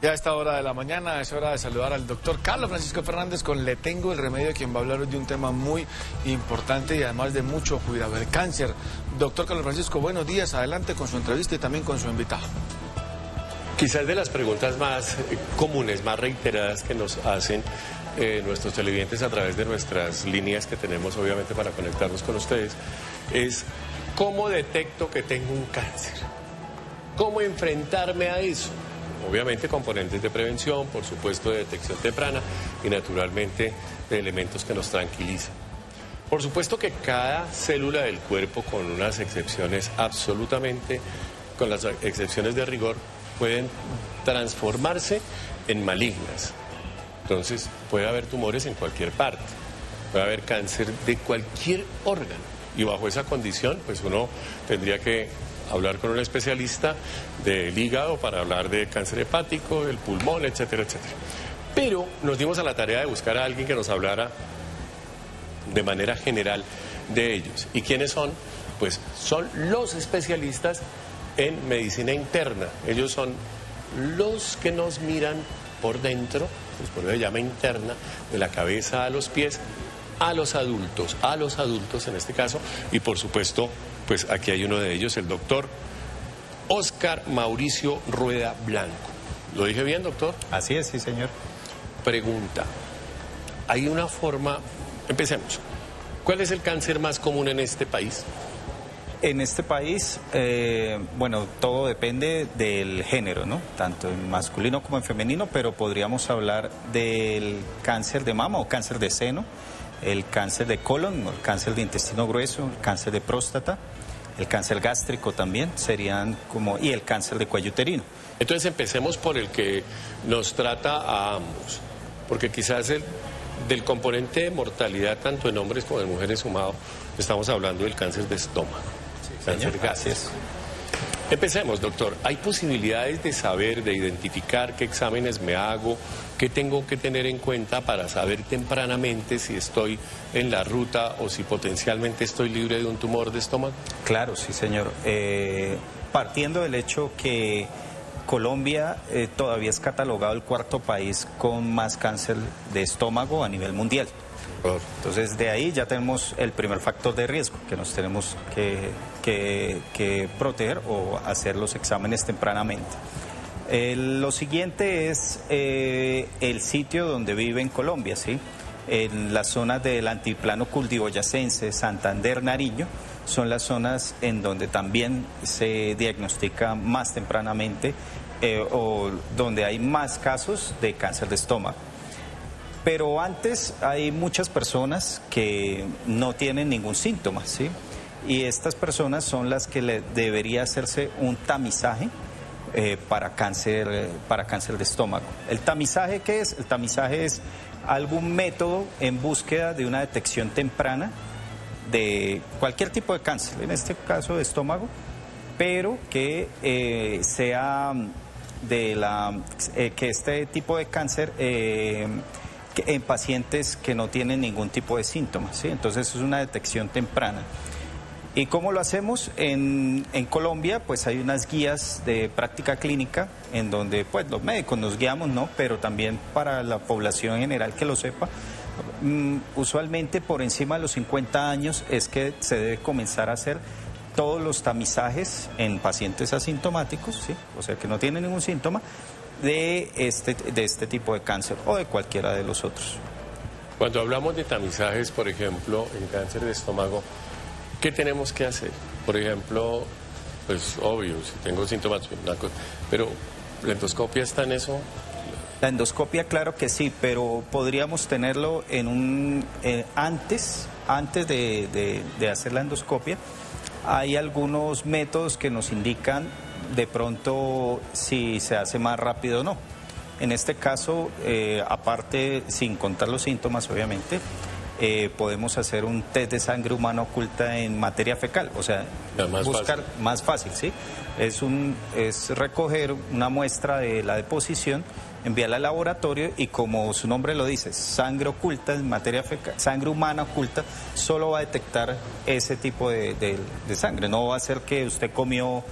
Ya a esta hora de la mañana es hora de saludar al doctor Carlos Francisco Fernández con Le Tengo el Remedio, quien va a hablar hoy de un tema muy importante y además de mucho cuidado, el cáncer. Doctor Carlos Francisco, buenos días, adelante con su entrevista y también con su invitado. Quizás de las preguntas más comunes, más reiteradas que nos hacen nuestros televidentes a través de nuestras líneas que tenemos obviamente para conectarnos con ustedes, es ¿cómo detecto que tengo un cáncer? ¿Cómo enfrentarme a eso? Obviamente componentes de prevención, por supuesto de detección temprana y naturalmente de elementos que nos tranquilizan. Por supuesto que cada célula del cuerpo, con unas excepciones absolutamente, con las excepciones de rigor, pueden transformarse en malignas. Entonces puede haber tumores en cualquier parte, puede haber cáncer de cualquier órgano y bajo esa condición pues uno tendría que hablar con un especialista del hígado para hablar de cáncer hepático, del pulmón, etcétera, etcétera. Pero nos dimos a la tarea de buscar a alguien que nos hablara de manera general de ellos. ¿Y quiénes son? Pues son los especialistas en medicina interna. Ellos son los que nos miran por dentro, pues por eso se llama interna, de la cabeza a los pies, a los adultos en este caso, y por supuesto, pues aquí hay uno de ellos, el doctor Óscar Mauricio Rueda Blanco. ¿Lo dije bien, doctor? Así es, sí, señor. Pregunta, hay una forma, empecemos, ¿cuál es el cáncer más común en este país? En este país, bueno, todo depende del género, ¿no? Tanto en masculino como en femenino, pero podríamos hablar del cáncer de mama o cáncer de seno, el cáncer de colon, el cáncer de intestino grueso, el cáncer de próstata, el cáncer gástrico también serían como, y el cáncer de cuello uterino. Entonces empecemos por el que nos trata a ambos, porque quizás del componente de mortalidad tanto en hombres como en mujeres sumado, estamos hablando del cáncer de estómago. Sí, cáncer gástrico. Empecemos, doctor. ¿Hay posibilidades de saber, de identificar qué exámenes me hago, qué tengo que tener en cuenta para saber tempranamente si estoy en la ruta o si potencialmente estoy libre de un tumor de estómago? Claro, sí, señor. Partiendo del hecho que Colombia todavía es catalogado el cuarto país con más cáncer de estómago a nivel mundial. Entonces de ahí ya tenemos el primer factor de riesgo que nos tenemos que proteger o hacer los exámenes tempranamente. Lo siguiente es el sitio donde vive en Colombia, ¿sí? En las zonas del altiplano cundiboyacense, Santander, Nariño, son las zonas en donde también se diagnostica más tempranamente o donde hay más casos de cáncer de estómago. Pero antes hay muchas personas que no tienen ningún síntoma, ¿sí? Y estas personas son las que debería hacerse un tamizaje para cáncer de estómago. ¿El tamizaje qué es? El tamizaje es algún método en búsqueda de una detección temprana de cualquier tipo de cáncer, en este caso de estómago, pero que sea que este tipo de cáncer en pacientes que no tienen ningún tipo de síntomas, ¿sí? Entonces es una detección temprana. ¿Y cómo lo hacemos? En Colombia pues hay unas guías de práctica clínica en donde pues los médicos nos guiamos, ¿no? Pero también para la población en general que lo sepa, usualmente por encima de los 50 años es que se debe comenzar a hacer todos los tamizajes en pacientes asintomáticos, ¿sí? O sea que no tienen ningún síntoma de este tipo de cáncer o de cualquiera de los otros. Cuando hablamos de tamizajes, por ejemplo, en cáncer de estómago, ¿qué tenemos que hacer? Por ejemplo, pues obvio, si tengo síntomas, pero ¿la endoscopia está en eso? La endoscopia, claro que sí, pero podríamos tenerlo antes de hacer la endoscopia. Hay algunos métodos que nos indican de pronto si se hace más rápido o no. En este caso, aparte, sin contar los síntomas, obviamente, podemos hacer un test de sangre humana oculta en materia fecal, o sea, más fácil, ¿sí? Es recoger una muestra de la deposición, enviarla al laboratorio y como su nombre lo dice, sangre oculta en materia fecal, sangre humana oculta, solo va a detectar ese tipo de sangre, no va a ser que usted comió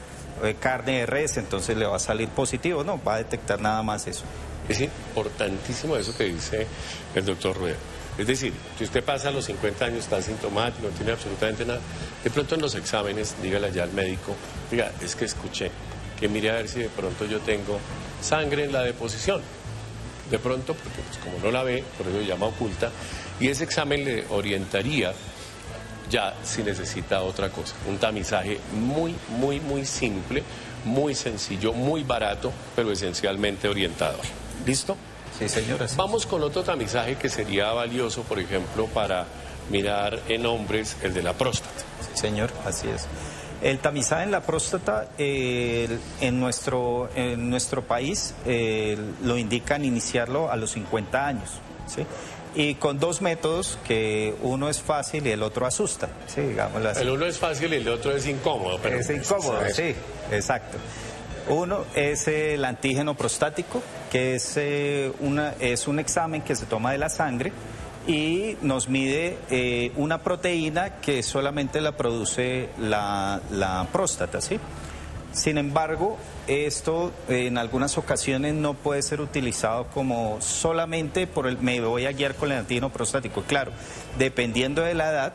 carne de res, entonces le va a salir positivo. No, va a detectar nada más eso. Es importantísimo eso que dice el doctor Rueda. Es decir, si usted pasa a los 50 años, está asintomático, no tiene absolutamente nada, de pronto en los exámenes, dígale ya al médico, diga, es que escuché, que mire a ver si de pronto yo tengo sangre en la deposición. De pronto, porque pues, como no la ve, por eso se llama oculta, y ese examen le orientaría ya si necesita otra cosa. Un tamizaje muy simple, muy sencillo, muy barato, pero esencialmente orientador. ¿Listo? Sí, señora. Sí. Vamos con otro tamizaje que sería valioso, por ejemplo, para mirar en hombres el de la próstata. Sí, señor, así es. El tamizaje en la próstata en nuestro país lo indican iniciarlo a los 50 años, ¿sí? Y con dos métodos, que uno es fácil y el otro asusta, ¿sí? Digámoslo así. El uno es fácil y el otro es incómodo. Pero es incómodo, sí, exacto. Uno es el antígeno prostático, que es un examen que se toma de la sangre y nos mide una proteína que solamente la produce la próstata, ¿sí? Sin embargo, esto en algunas ocasiones no puede ser utilizado como solamente me voy a guiar con el antígeno prostático. Claro, dependiendo de la edad,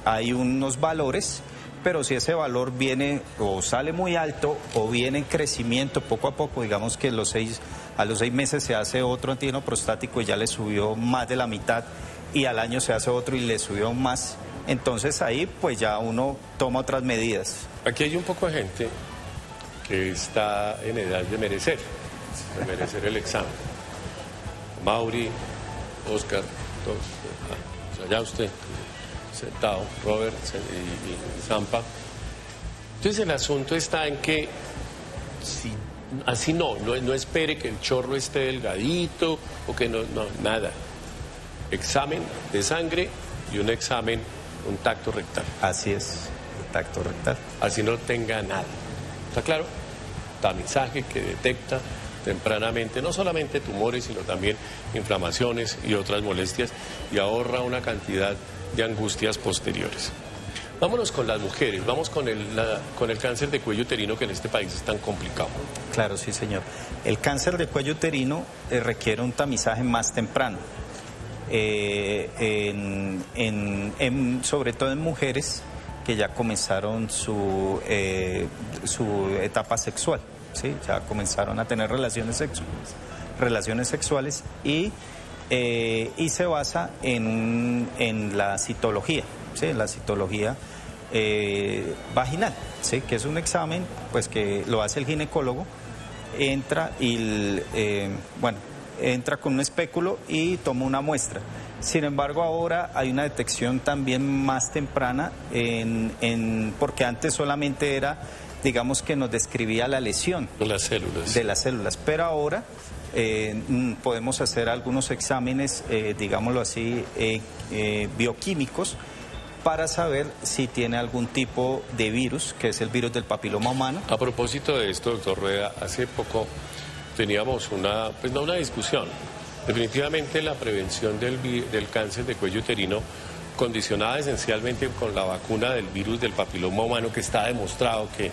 hay unos valores, pero si ese valor viene o sale muy alto o viene en crecimiento poco a poco, digamos que a los 6 meses se hace otro antígeno prostático y ya le subió más de la mitad, y al año se hace otro y le subió más, entonces ahí pues ya uno toma otras medidas. Aquí hay un poco de gente que está en edad de merecer el examen. Mauri, Oscar, todos, allá usted, sentado, Robert y Zampa. Entonces el asunto está en que si así no espere que el chorro esté delgadito o que no, nada. Examen de sangre y un tacto rectal. Así es, el tacto rectal. Así no tenga nada. ¿Está claro? Tamizaje que detecta tempranamente no solamente tumores, sino también inflamaciones y otras molestias, y ahorra una cantidad de angustias posteriores. Vámonos con las mujeres, vamos con el cáncer de cuello uterino, que en este país es tan complicado. Claro, sí, señor. El cáncer de cuello uterino requiere un tamizaje más temprano, sobre todo en mujeres que ya comenzaron su etapa sexual, ¿sí? Ya comenzaron a tener relaciones sexuales y se basa en la citología, ¿sí? La citología vaginal, ¿sí? Que es un examen pues que lo hace el ginecólogo, entra con un espéculo y toma una muestra. Sin embargo, ahora hay una detección también más temprana, porque antes solamente era, digamos, que nos describía la lesión de las células, pero ahora podemos hacer algunos exámenes, digámoslo así, bioquímicos, para saber si tiene algún tipo de virus, que es el virus del papiloma humano. A propósito de esto, doctor Rueda, hace poco teníamos una discusión. Definitivamente la prevención del cáncer de cuello uterino, condicionada esencialmente con la vacuna del virus del papiloma humano, que está demostrado que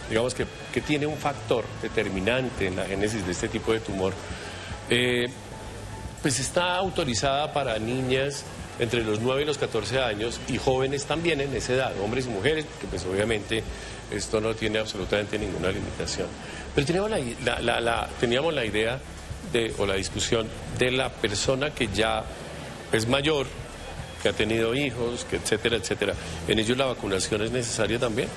digamos que tiene un factor determinante en la génesis de este tipo de tumor, pues está autorizada para niñas entre los 9 y los 14 años y jóvenes también en esa edad, hombres y mujeres, porque pues obviamente esto no tiene absolutamente ninguna limitación. Pero teníamos la idea o la discusión de la persona que ya es mayor, que ha tenido hijos, que etcétera, etcétera. ¿En ellos la vacunación es necesaria también?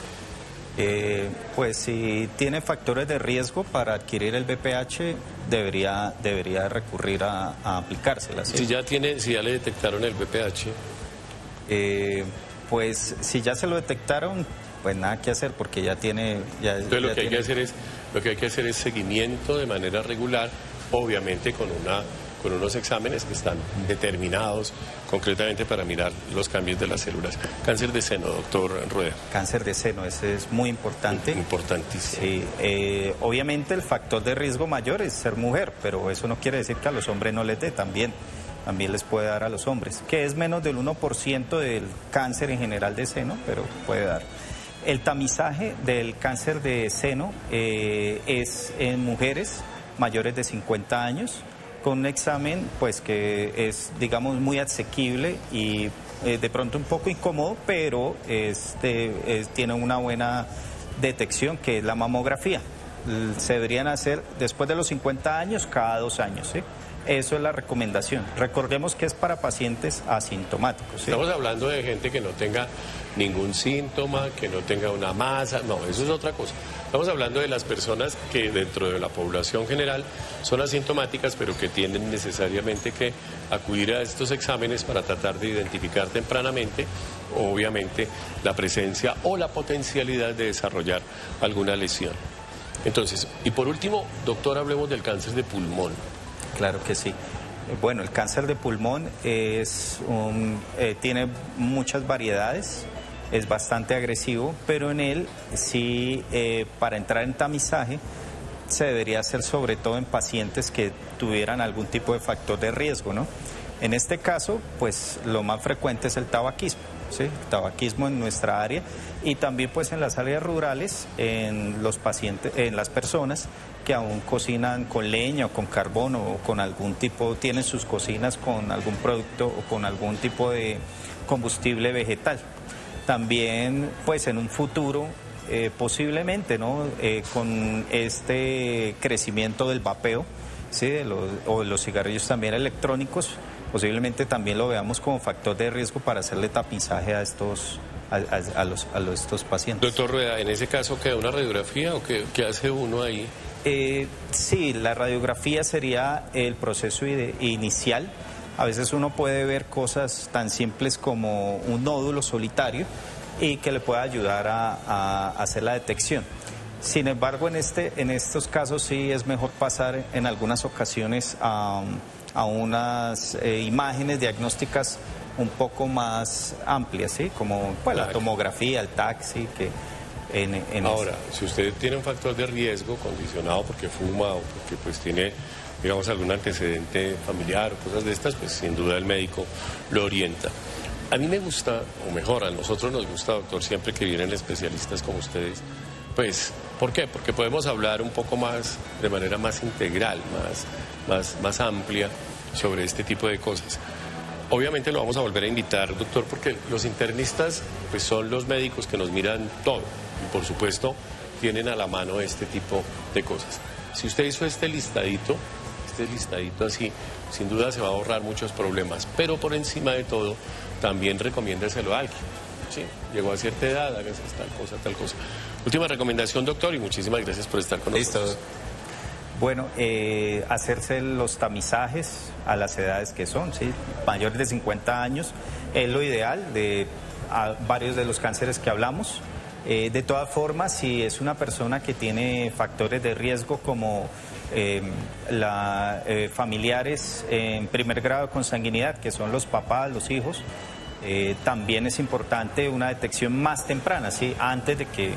Pues si tiene factores de riesgo para adquirir el VPH, debería recurrir a aplicársela, ¿sí? Si ya le detectaron el VPH. Pues si ya se lo detectaron, pues nada que hacer, porque ya tiene... Entonces lo que hay que hacer es seguimiento de manera regular, obviamente con unos exámenes que están determinados concretamente para mirar los cambios de las células. Cáncer de seno, doctor Rueda. Cáncer de seno, ese es muy importante. Importantísimo. Sí, obviamente el factor de riesgo mayor es ser mujer, pero eso no quiere decir que a los hombres no les dé, también les puede dar a los hombres, que es menos del 1% del cáncer en general de seno, pero puede dar. El tamizaje del cáncer de seno es en mujeres mayores de 50 años, con un examen pues que es, digamos, muy asequible y de pronto un poco incómodo, pero tiene una buena detección, que es la mamografía. Se deberían hacer después de los 50 años, cada 2 años, ¿sí? Eso es la recomendación. Recordemos que es para pacientes asintomáticos, ¿sí? Estamos hablando de gente que no tenga ningún síntoma, que no tenga una masa, no, eso es otra cosa. Estamos hablando de las personas que dentro de la población general son asintomáticas, pero que tienen necesariamente que acudir a estos exámenes para tratar de identificar tempranamente, obviamente, la presencia o la potencialidad de desarrollar alguna lesión. Entonces, y por último, doctor, hablemos del cáncer de pulmón. Claro que sí. Bueno, el cáncer de pulmón tiene muchas variedades, es bastante agresivo, pero en él sí, para entrar en tamizaje, se debería hacer sobre todo en pacientes que tuvieran algún tipo de factor de riesgo, ¿no? En este caso, pues lo más frecuente es el tabaquismo, ¿sí? El tabaquismo en nuestra área, y también pues en las áreas rurales, en los pacientes, en las personas que aún cocinan con leña o con carbón o con algún tipo, tienen sus cocinas con algún producto o con algún tipo de combustible vegetal. También pues en un futuro posiblemente, ¿no? Con este crecimiento del vapeo, ¿sí? O de los cigarrillos también electrónicos, posiblemente también lo veamos como factor de riesgo para hacerle tamizaje a estos pacientes. Doctor Rueda, ¿en ese caso queda una radiografía o qué hace uno ahí? Sí, la radiografía sería el proceso inicial. A veces uno puede ver cosas tan simples como un nódulo solitario y que le pueda ayudar a hacer la detección. Sin embargo, en estos casos sí es mejor pasar en algunas ocasiones a unas imágenes diagnósticas un poco más amplias, ¿sí? Como pues, la tomografía, el TAC, ¿sí? Ahora, si usted tiene un factor de riesgo condicionado porque fuma o porque pues tiene, digamos, algún antecedente familiar o cosas de estas, pues sin duda el médico lo orienta. A mí me gusta, o mejor, a nosotros nos gusta, doctor, siempre que vienen especialistas como ustedes, pues, ¿por qué? Porque podemos hablar un poco más, de manera más integral, más amplia sobre este tipo de cosas. Obviamente lo vamos a volver a invitar, doctor, porque los internistas pues son los médicos que nos miran todo y por supuesto tienen a la mano este tipo de cosas. Si usted hizo este listadito así, sin duda se va a ahorrar muchos problemas, pero por encima de todo también recomiéndeselo a alguien. Sí, llegó a cierta edad, hágase tal cosa. Última recomendación, doctor, y muchísimas gracias por estar con nosotros. Bueno, hacerse los tamizajes a las edades que son, ¿sí? Mayores de 50 años es lo ideal a varios de los cánceres que hablamos. De todas formas, si es una persona que tiene factores de riesgo como familiares en primer grado de consanguinidad, que son los papás, los hijos, también es importante una detección más temprana, ¿sí? Antes de que,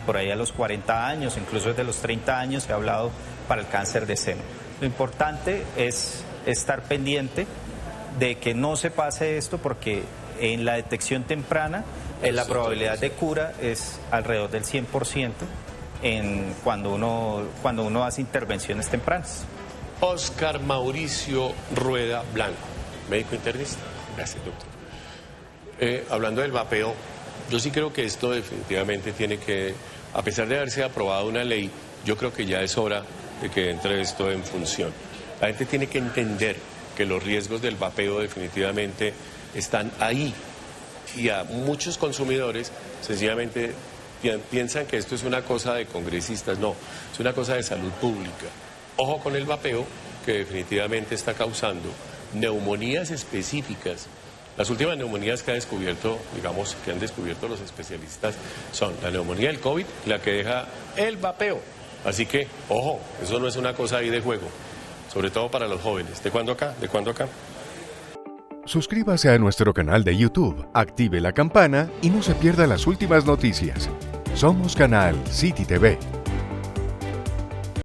por ahí a los 40 años, incluso desde los 30 años se ha hablado para el cáncer de seno. Lo importante es estar pendiente de que no se pase esto, porque en la detección temprana la probabilidad de cura es alrededor del 100% cuando uno hace intervenciones tempranas. Oscar Mauricio Rueda Blanco, médico internista. Gracias, doctor. Hablando del vapeo, yo sí creo que esto definitivamente tiene que, a pesar de haberse aprobado una ley, yo creo que ya es hora de que entre esto en función. La gente tiene que entender que los riesgos del vapeo definitivamente están ahí y a muchos consumidores sencillamente piensan que esto es una cosa de congresistas. No, es una cosa de salud pública. Ojo con el vapeo, que definitivamente está causando neumonías específicas. Las últimas neumonías que han descubierto los especialistas son la neumonía del COVID y la que deja el vapeo. Así que, ojo, eso no es una cosa ahí de juego, sobre todo para los jóvenes. ¿De cuándo acá? Suscríbase a nuestro canal de YouTube, active la campana y no se pierda las últimas noticias. Somos Canal City TV.